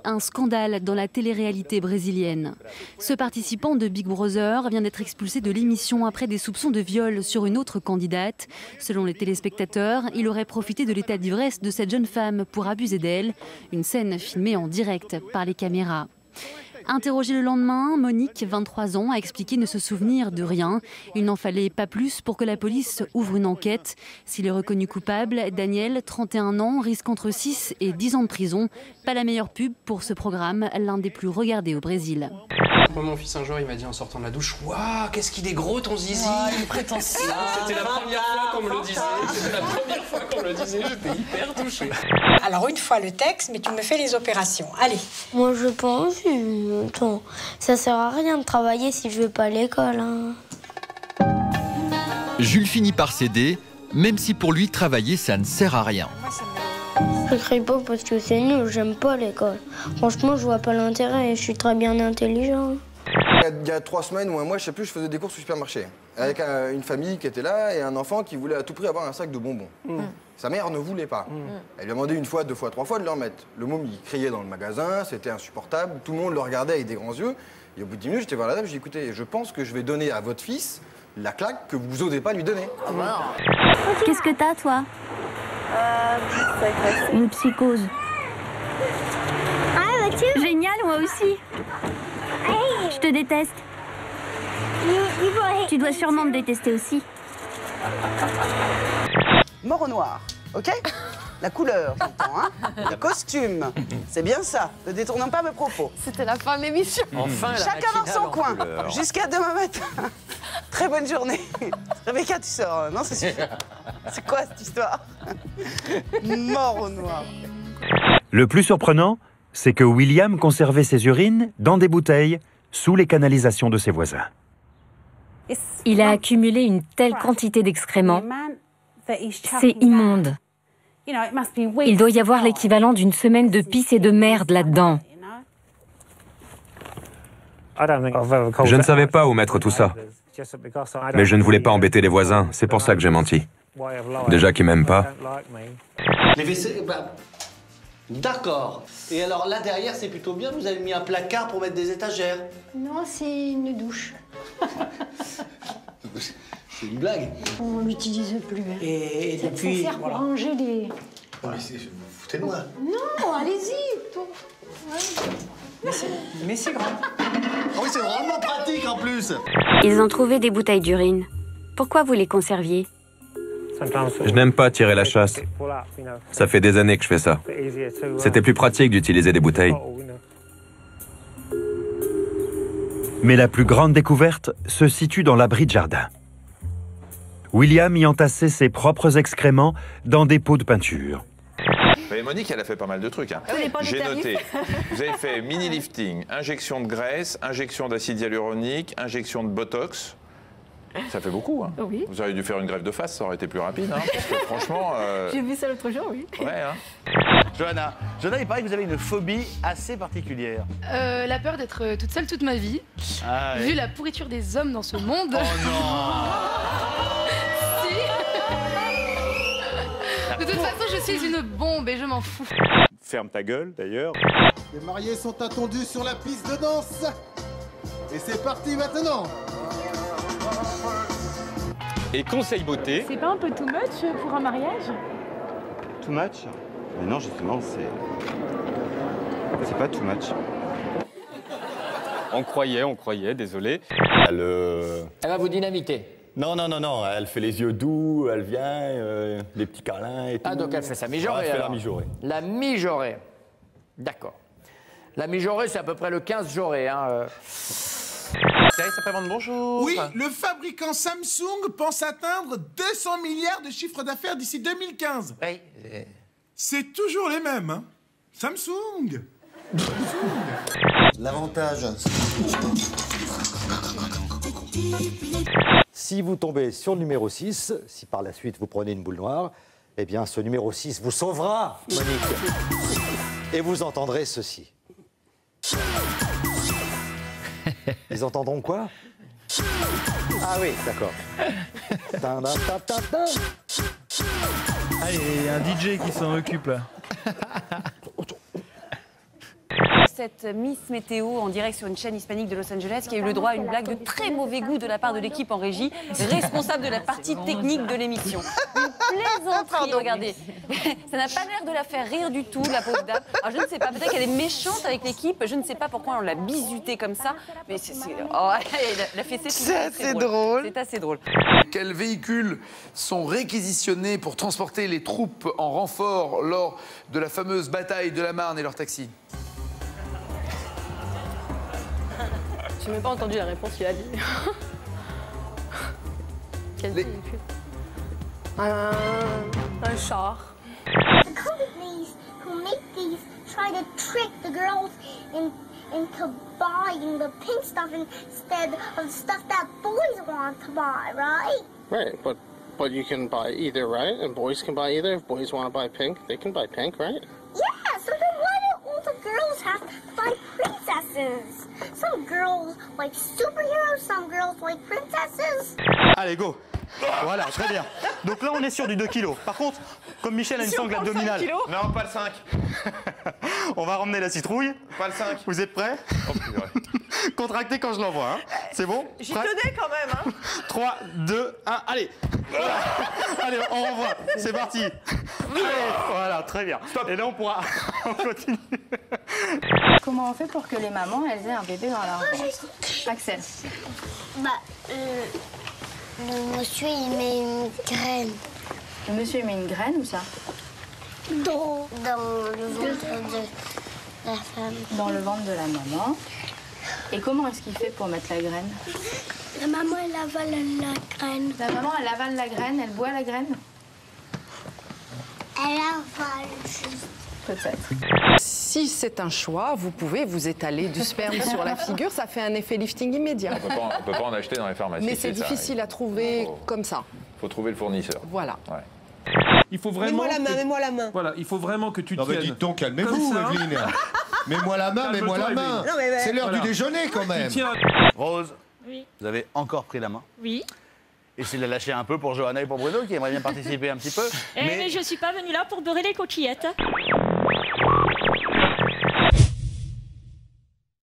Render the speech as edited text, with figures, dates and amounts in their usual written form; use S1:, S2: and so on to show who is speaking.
S1: un scandale dans la télé-réalité brésilienne. Ce participant de Big Brother vient d'être expulsé de l'émission après des soupçons de viol sur une autre candidate. Selon les téléspectateurs, il aurait profité de l'état d'ivresse de cette jeune femme pour abuser d'elle. Une scène filmée en direct par les caméras. Interrogée le lendemain, Monique, 23 ans, a expliqué ne se souvenir de rien. Il n'en fallait pas plus pour que la police ouvre une enquête. S'il est reconnu coupable, Daniel, 31 ans, risque entre 6 et 10 ans de prison. Pas la meilleure pub pour ce programme, l'un des plus regardés au Brésil.
S2: Moi, mon fils, un jour, il m'a dit en sortant de la douche, waouh, qu'est-ce qu'il est gros ton zizi.
S3: Il est prétentieux.
S2: C'était la première fois qu'on me le disait. C'était la première fois qu'on me le disait. J'étais hyper touché.
S4: Alors une fois le texte, mais tu me fais les opérations. Allez.
S5: Moi je pense, attends, ça sert à rien de travailler si je vais pas à l'école. Hein.
S6: Jules finit par céder, même si pour lui travailler ça ne sert à rien.
S5: Je crie pas parce que c'est nul, j'aime pas l'école. Franchement, je vois pas l'intérêt et je suis très bien intelligent.
S7: Il y a 3 semaines ou un mois, je sais plus, je faisais des courses au supermarché. Avec une famille qui était là et un enfant qui voulait à tout prix avoir un sac de bonbons. Sa mère ne voulait pas. Elle lui a demandé 1 fois, 2 fois, 3 fois de leur mettre. Le môme, il criait dans le magasin, c'était insupportable. Tout le monde le regardait avec des grands yeux. Et au bout de 10 minutes, j'étais voir la dame, j'ai dit, écoutez, je pense que je vais donner à votre fils la claque que vous osez pas lui donner.
S5: Qu'est-ce que t'as, toi Une psychose. Ah, bah tu... Génial, moi aussi. Je te déteste. Tu dois sûrement me détester aussi.
S3: Mort au noir, ok? La couleur, j'entends, hein? Le costume, c'est bien ça. Ne détournons pas mes propos.
S8: C'était la fin de l'émission.
S2: Enfin,
S3: Chacun dans son coin, jusqu'à demain matin. Très bonne journée. Rebecca, tu sors, non? C'est suffit. C'est quoi cette histoire? Mort au noir.
S9: Le plus surprenant, c'est que William conservait ses urines dans des bouteilles sous les canalisations de ses voisins.
S10: Il a accumulé une telle quantité d'excréments. C'est immonde. Il doit y avoir l'équivalent d'une semaine de pisse et de merde là-dedans.
S11: Je ne savais pas où mettre tout ça. Mais je ne voulais pas embêter les voisins, c'est pour ça que j'ai menti. Déjà qu'ils m'aiment pas.
S12: Les WC, d'accord. Et alors là derrière, c'est plutôt bien, vous avez mis un placard pour mettre des étagères.
S8: Non, c'est une douche.
S12: C'est une blague.
S8: On l'utilise plus.
S12: Et depuis,
S8: ça sert pour ranger les...
S12: Oh, mais vous foutez de moi.
S8: Non, allez-y.
S3: Mais c'est grand.
S12: Oh oui, c'est vraiment pratique en plus.
S10: Ils ont trouvé des bouteilles d'urine. Pourquoi vous les conserviez?
S11: Je n'aime pas tirer la chasse. Ça fait des années que je fais ça. C'était plus pratique d'utiliser des bouteilles.
S9: Mais la plus grande découverte se situe dans l'abri de jardin. William y entassait ses propres excréments dans des pots de peinture.
S13: Mais Monique, elle a fait pas mal de trucs. Hein. J'ai noté, vous avez fait mini-lifting, injection de graisse, injection d'acide hyaluronique, injection de botox. Ça fait beaucoup. Hein.
S8: Oui.
S13: Vous auriez dû faire une greffe de face, ça aurait été plus rapide. Hein, parce que franchement...
S8: J'ai vu ça l'autre jour, oui.
S13: Ouais, hein.
S12: Johanna, il paraît que vous avez une phobie assez particulière.
S8: La peur d'être toute seule toute ma vie.
S12: Ah,
S8: Vu la pourriture des hommes dans ce monde.
S12: Oh non.
S8: De toute façon, je suis une bombe et je m'en fous.
S9: Ferme ta gueule, d'ailleurs.
S14: Les mariés sont attendus sur la piste de danse. Et c'est parti maintenant.
S15: Et conseil beauté.
S8: C'est pas un peu too much pour un mariage?
S16: Too much? Mais non, justement, c'est pas too much.
S15: On croyait, désolé.
S12: Elle va vous dynamiter.
S16: Non, elle fait les yeux doux, elle vient, les petits câlins et tout.
S12: Ah, donc elle fait sa mijaurée.
S16: Elle fait
S12: alors.
S16: la mijaurée.
S12: La mijaurée. D'accord. La mijaurée, c'est à peu près le 15 jaurée. Hein.
S13: Thierry, ça prévente bonjour.
S14: Oui, le fabricant Samsung pense atteindre 200 milliards de chiffre d'affaires d'ici 2015.
S12: Oui.
S14: C'est toujours les mêmes, hein. Samsung.
S16: L'avantage... Si vous tombez sur le numéro 6, si par la suite vous prenez une boule noire, eh bien ce numéro 6 vous sauvera, Monique. Et vous entendrez ceci. Ils entendront quoi? Ah oui, d'accord.
S17: Ah, il y a un DJ qui s'en occupe là. cette Miss Météo en direct sur une chaîne hispanique de Los Angeles qui a eu le droit à une blague de très mauvais goût de la part de l'équipe en régie, responsable de la partie technique de l'émission. Une plaisanterie, regardez. Ça n'a pas l'air de la faire rire du tout, la pauvre dame. Alors je ne sais pas, peut-être qu'elle est méchante avec l'équipe, je ne sais pas pourquoi on l'a bisutée comme ça, mais oh, la fessée,
S3: c'est assez drôle.
S17: C'est assez drôle.
S18: Quels véhicules sont réquisitionnés pour transporter les troupes en renfort lors de la fameuse bataille de la Marne et leurs taxis?
S8: J'ai même pas entendu la réponse qu'il a dit. Quel véhicule? Un char.
S5: The companies who make these try to trick the girls into buying the pink stuff instead of stuff that boys want to buy, right?
S19: Right, but you can buy either, right? And boys can buy either. If boys want to buy pink, they can buy pink, right?
S5: Yeah, so then why do all the girls have to buy princesses? Some girls like superheroes, some girls like princesses.
S20: Allez, go. Voilà, très bien. Donc là, on est sur du 2 kg. Par contre, comme Michel a une sangle abdominale...
S13: Non, pas le 5.
S20: On va ramener la citrouille.
S13: Pas le 5.
S20: Vous êtes prêts? Contractez quand je l'envoie. Hein. C'est bon?
S3: J'y tenais quand même. Hein.
S20: 3, 2, 1, allez. Allez, on renvoie. C'est parti. Allez, voilà, très bien. Stop. Et là, on pourra... on continue.
S8: Comment on fait pour que les mamans, elles aient un bébé dans leur ventre? Axel.
S5: Le monsieur, il met une graine.
S8: Le monsieur, il met une graine ou ça?
S5: Dans le ventre de la femme.
S8: Dans le ventre de la maman. Et comment est-ce qu'il fait pour mettre la graine?
S5: La maman, elle avale la graine.
S8: La maman, elle avale la graine, elle boit la graine?
S5: Elle avale juste.
S8: Peut-être.
S21: Si c'est un choix, vous pouvez vous étaler du sperme sur la figure, ça fait un effet lifting immédiat.
S13: On peut pas en acheter dans les pharmacies.
S21: Mais c'est difficile à trouver comme ça.
S13: Il faut trouver le fournisseur.
S21: Voilà.
S13: Ouais.
S22: Il faut vraiment.
S3: Mets-moi la main.
S22: Voilà, il faut vraiment que tu
S23: tiennes. Non mais dites donc, calmez-vous, Evelyne. Mets-moi la main, mets-moi la main. C'est l'heure du déjeuner quand même.
S24: Rose,
S25: oui.
S24: Vous avez encore pris la main.
S25: Oui.
S24: Essayez de la lâcher un peu pour Johanna et pour Bruno qui aimeraient bien participer un petit peu.
S25: Mais je suis pas venue là pour beurrer les coquillettes.